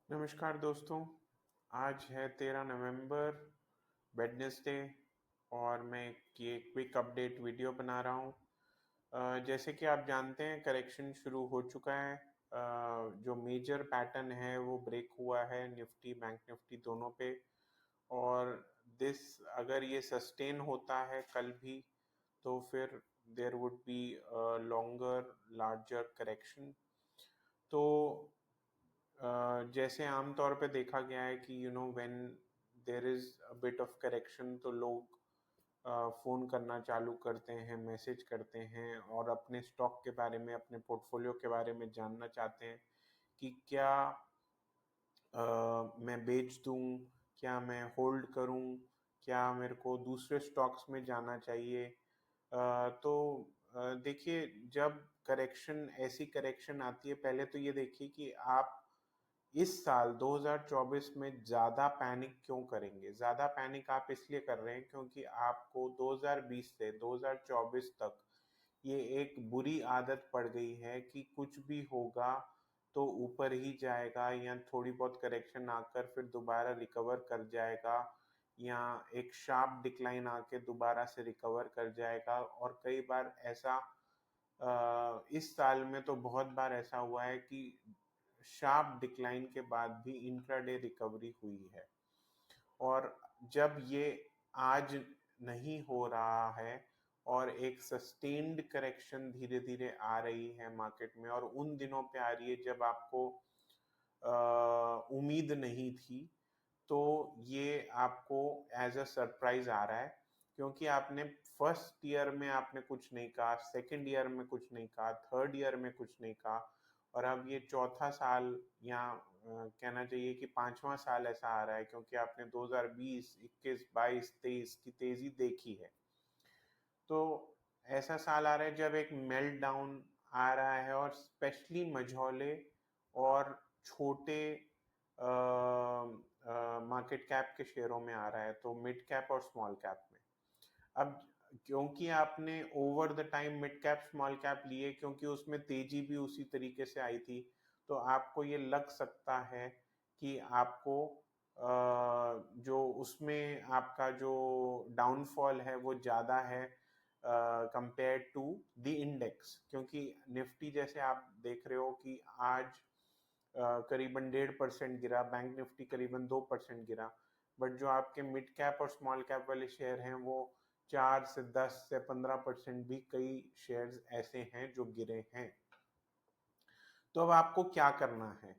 नमस्कार दोस्तों। आज है 13 नवंबर, वेडनेसडे। और मैं ये क्विक अपडेट वीडियो बना रहा हूँ। जैसे कि आप जानते हैं, करेक्शन शुरू हो चुका है। जो मेजर पैटर्न है वो ब्रेक हुआ है निफ्टी बैंक निफ्टी दोनों पे। और दिस अगर ये सस्टेन होता है कल भी, तो फिर there would be longer larger correction. तो जैसे आमतौर पे देखा गया है कि when there is a bit of correction, तो लोग फोन करना चालू करते हैं, मैसेज करते हैं और अपने स्टॉक के बारे में, अपने पोर्टफोलियो के बारे में जानना चाहते हैं कि क्या मैं बेच दूं, क्या मैं होल्ड करूं, क्या मेरे को दूसरे स्टॉक्स में जाना चाहिए। तो देखिए, जब करेक्शन ऐसी करेक्शन आती है, पहले तो ये देखिए कि आप इस साल 2024 में ज़्यादा पैनिक क्यों करेंगे। ज़्यादा पैनिक आप इसलिए कर रहे हैं क्योंकि आपको 2020 से 2024 तक ये एक बुरी आदत पड़ गई है कि कुछ भी होगा तो ऊपर ही जाएगा, या थोड़ी बहुत करेक्शन आकर फिर दोबारा रिकवर कर जाएगा, या एक शार्प डिक्लाइन आके दोबारा से रिकवर कर जाएगा। और कई बार ऐसा इस साल में तो बहुत बार ऐसा हुआ है कि शार्प डिक्लाइन के बाद भी इंट्राडे रिकवरी हुई है। और जब ये आज नहीं हो रहा है और एक सस्टेन्ड करेक्शन धीरे धीरे आ रही है मार्केट में, और उन दिनों पे आ रही है जब आपको उम्मीद नहीं थी, तो ये आपको एज अ सरप्राइज आ रहा है। क्योंकि आपने फर्स्ट ईयर में आपने कुछ नहीं कहा, सेकंड ईयर में कुछ नहीं कहा, थर्ड ईयर में कुछ नहीं कहा, और अब ये चौथा साल, या कहना चाहिए कि पांचवा साल ऐसा आ रहा है, क्योंकि आपने 2020, 21, 22, 23 की तेजी देखी है। तो ऐसा साल आ रहा है जब एक मेल्ट डाउन आ रहा है, और स्पेशली मझौले और छोटे मार्केट कैप के शेयरों में आ रहा है, तो मिड कैप और स्मॉल कैप में। अब क्योंकि आपने over the time mid cap small cap लिए, क्योंकि उसमें तेजी भी उसी तरीके से आई थी, तो आपको ये लग सकता है कि आपको जो उसमें आपका जो डाउनफॉल है वो ज़्यादा है कंपेयर टू द इंडेक्स। क्योंकि निफ्टी जैसे आप देख रहे हो कि आज करीबन 1.5% गिरा, बैंक निफ्टी करीबन 2% गिरा, बट जो आपके मिड कैप और स्मॉल कैप वाले शेयर हैं वो 4 से 10 से 15% भी कई शेयर्स ऐसे हैं जो गिरे हैं। तो अब आपको क्या करना है?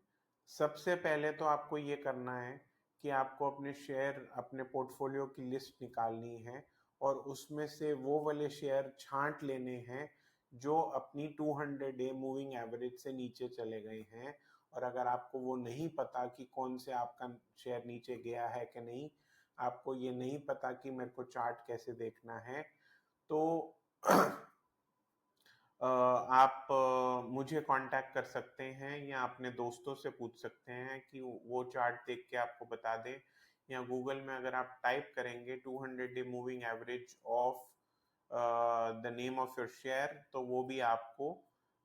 सबसे पहले तो आपको ये करना है कि आपको अपने शेयर, अपने पोर्टफोलियो की लिस्ट निकालनी है, और उसमें से वो वाले शेयर छांट लेने हैं जो अपनी 200 डे मूविंग एवरेज से नीचे चले गए हैं। और अगर आपको वो नहीं पता कि कौन से आपका शेयर नीचे गया है कि नहीं, आपको ये नहीं पता कि मेरे को चार्ट कैसे देखना है, तो आप मुझे कांटेक्ट कर सकते हैं, या अपने दोस्तों से पूछ सकते हैं कि वो चार्ट देख के आपको बता दें, या गूगल में अगर आप टाइप करेंगे 200 day moving average of the name of your share, तो वो भी आपको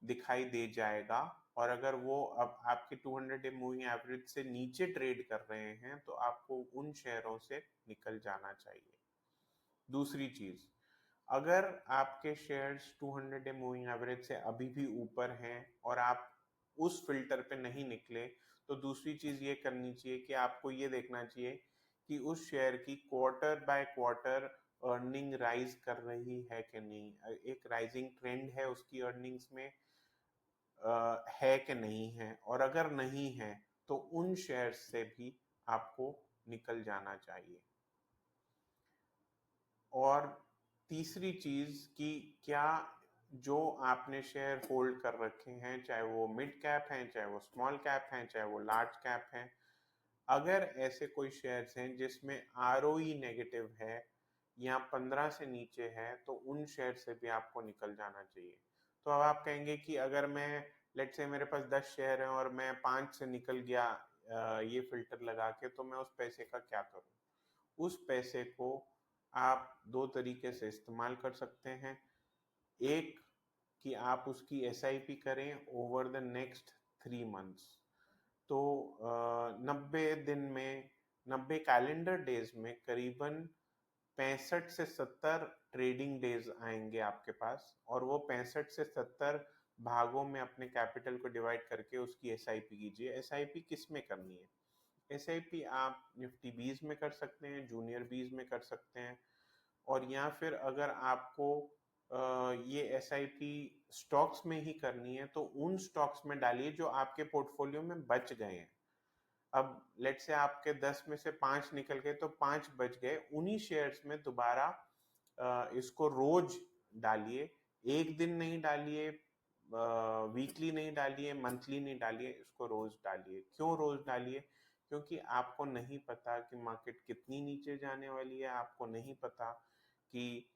दिखाई दे जाएगा। और अगर वो अब आपके 200 डे मूविंग एवरेज से नीचे ट्रेड कर रहे हैं, तो आपको उन शेयरों से निकल जाना चाहिए। दूसरी चीज, अगर आपके शेयर्स 200 डे मूविंग एवरेज से अभी भी ऊपर हैं और आप उस फिल्टर पे नहीं निकले, तो दूसरी चीज ये करनी चाहिए कि आपको ये देखना चाहिए कि उस शेयर की quarter by quarter earning rise कर रही है कि नहीं, एक राइजिंग ट्रेंड है उसकी अर्निंग्स में है कि नहीं है। और अगर नहीं है, तो उन शेयर्स से भी आपको निकल जाना चाहिए। और तीसरी चीज कि क्या जो आपने शेयर होल्ड कर रखे हैं, चाहे वो मिड कैप हैं, चाहे वो स्मॉल कैप हैं, चाहे वो लार्ज कैप हैं, अगर ऐसे कोई शेयर्स हैं जिसमें आरओई नेगेटिव है या 15 से नीचे है, तो उन शेयर से भी आपको निकल जाना चाहिए। तो अब आप कहेंगे कि अगर मैं, लेट से मेरे पास 10 शेयर हैं और मैं 5 से निकल गया ये फिल्टर लगा के, तो मैं उस पैसे का क्या करूं? उस पैसे को आप दो तरीके से इस्तेमाल कर सकते हैं। एक, कि आप उसकी एसआईपी करें ओवर द नेक्स्ट 3 मंथ्स। तो 90 कैलेंडर डेज में करीबन 65 से 70 ट्रेडिंग डेज आएंगे आपके पास, और वो 65 से 70 भागों में अपने कैपिटल को डिवाइड करके उसकी एसआईपी कीजिए। एसआईपी किस में करनी है? एसआईपी आप निफ्टी 20 में कर सकते हैं, जूनियर 20 में कर सकते हैं, और या फिर अगर आपको ये एसआईपी स्टॉक्स में ही करनी है तो उन स्टॉक्स में डालिए जो आपके पोर्टफोलियो में बच गए हैं। अब लेट से आपके 10 में से 5 निकल गए तो 5 बच गए, उन्हीं शेयर्स में दोबारा इसको रोज डालिए। एक दिन नहीं डालिए, वीकली नहीं डालिए, मंथली नहीं डालिए, इसको रोज डालिए। क्यों रोज डालिए? क्योंकि आपको नहीं पता कि मार्केट कितनी नीचे जाने वाली है, आपको नहीं पता कि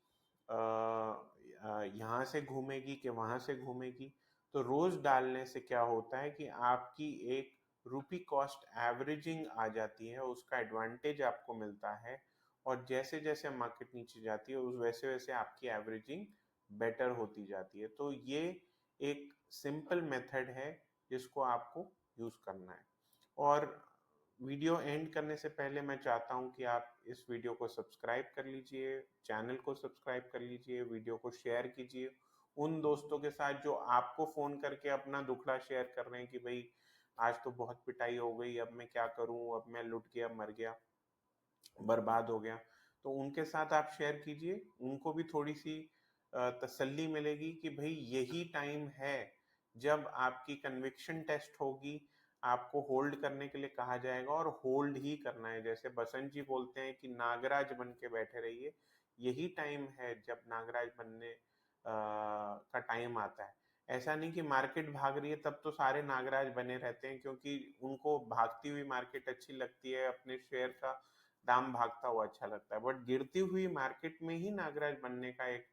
यहाँ से घूमेगी कि वहां से घूमेगी। तो रोज डालने से क्या होता है कि आपकी एक रुपी कॉस्ट एवरेजिंग आ जाती है, उसका एडवांटेज आपको मिलता है, और जैसे जैसे मार्केट नीचे जाती है उस वैसे वैसे आपकी एवरेजिंग बेटर होती जाती है। तो ये एक सिंपल मेथड है जिसको आपको यूज करना है। और वीडियो एंड करने से पहले मैं चाहता हूं कि आप इस वीडियो को सब्सक्राइब कर लीजिए, चैनल को सब्सक्राइब कर लीजिए, वीडियो को शेयर कीजिए उन दोस्तों के साथ जो आपको फोन करके अपना दुखड़ा शेयर कर रहे हैं कि भाई आज तो बहुत पिटाई हो गई, अब मैं क्या करूं, अब मैं लुट गया, मर गया, बर्बाद हो गया। तो उनके साथ आप शेयर कीजिए, उनको भी थोड़ी सी तसल्ली मिलेगी कि भाई यही टाइम है जब आपकी कन्विक्शन टेस्ट होगी, आपको होल्ड करने के लिए कहा जाएगा और होल्ड ही करना है। जैसे बसंत जी बोलते हैं कि नागराज बन के बैठे रहिए, यही टाइम है जब नागराज बनने का टाइम आता है। ऐसा नहीं कि मार्केट भाग रही है तब तो सारे नागराज बने रहते हैं, क्योंकि उनको भागती हुई मार्केट अच्छी लगती है, अपने शेयर का दाम भागता हुआ अच्छा लगता है, बट गिरती हुई मार्केट में ही नागराज बनने का एक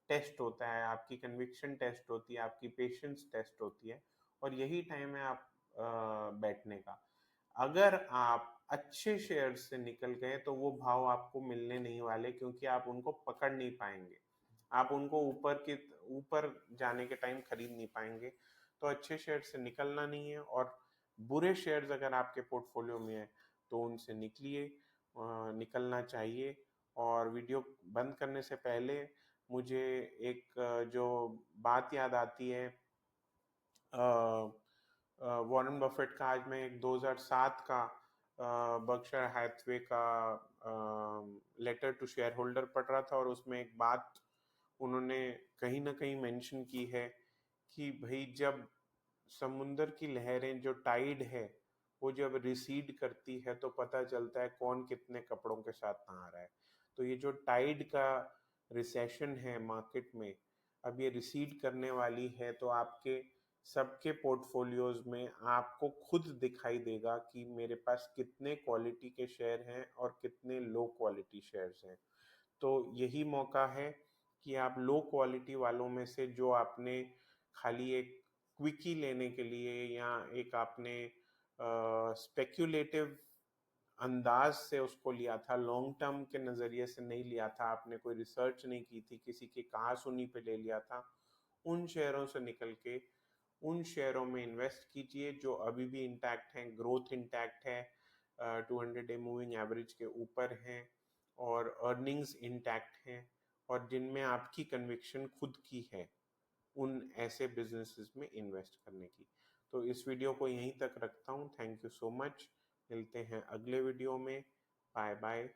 टेस्ट होता है, आपकी कन्विक्शन टेस्ट होती है, आपकी पेशेंस टेस्ट होती है, और यही टाइम है आप बैठने का। अगर आप अच्छे शेयर से निकल गए तो वो भाव आपको मिलने नहीं वाले, क्योंकि आप उनको पकड़ नहीं पाएंगे, आप उनको ऊपर जाने के टाइम खरीद नहीं पाएंगे। तो अच्छे शेयर से निकलना नहीं है, और बुरे शेयर्स अगर आपके पोर्टफोलियो में है तो उनसे निकलिए, निकलना चाहिए। और वीडियो बंद करने से पहले मुझे एक जो बात याद आती है, वॉरेन बफेट का, आज मैं एक 2007 का बर्कशायर हैथवे का लेटर टू शेयर होल्डर पढ़ रहा था, और उसमें एक बात उन्होंने कहीं ना कहीं मेंशन की है कि भाई जब समुंदर की लहरें, जो टाइड है, वो जब रिसीड करती है तो पता चलता है कौन कितने कपड़ों के साथ नहा रहा है। तो ये जो टाइड का रिसेशन है मार्केट में, अब ये रिसीड करने वाली है, तो आपके सबके पोर्टफोलियोज में आपको खुद दिखाई देगा कि मेरे पास कितने क्वालिटी के शेयर हैं और कितने लो क्वालिटी शेयर्स हैं। तो यही मौका है कि आप लो क्वालिटी वालों में से, जो आपने खाली एक क्विकी लेने के लिए या एक आपने स्पेक्यूलेटिव अंदाज से उसको लिया था, लॉन्ग टर्म के नज़रिए से नहीं लिया था, आपने कोई रिसर्च नहीं की थी, किसी की कहा सुनी पे ले लिया था, उन शेयरों से निकल के उन शेयरों में इन्वेस्ट कीजिए जो अभी भी इंटैक्ट हैं, ग्रोथ इंटैक्ट है, 200 डे मूविंग एवरेज के ऊपर हैं, और अर्निंग्स इंटैक्ट हैं, और जिनमें आपकी कन्विक्शन खुद की है, उन ऐसे बिजनेसेस में इन्वेस्ट करने की। तो इस वीडियो को यहीं तक रखता हूँ। Thank you so much. मिलते हैं अगले वीडियो में। Bye bye.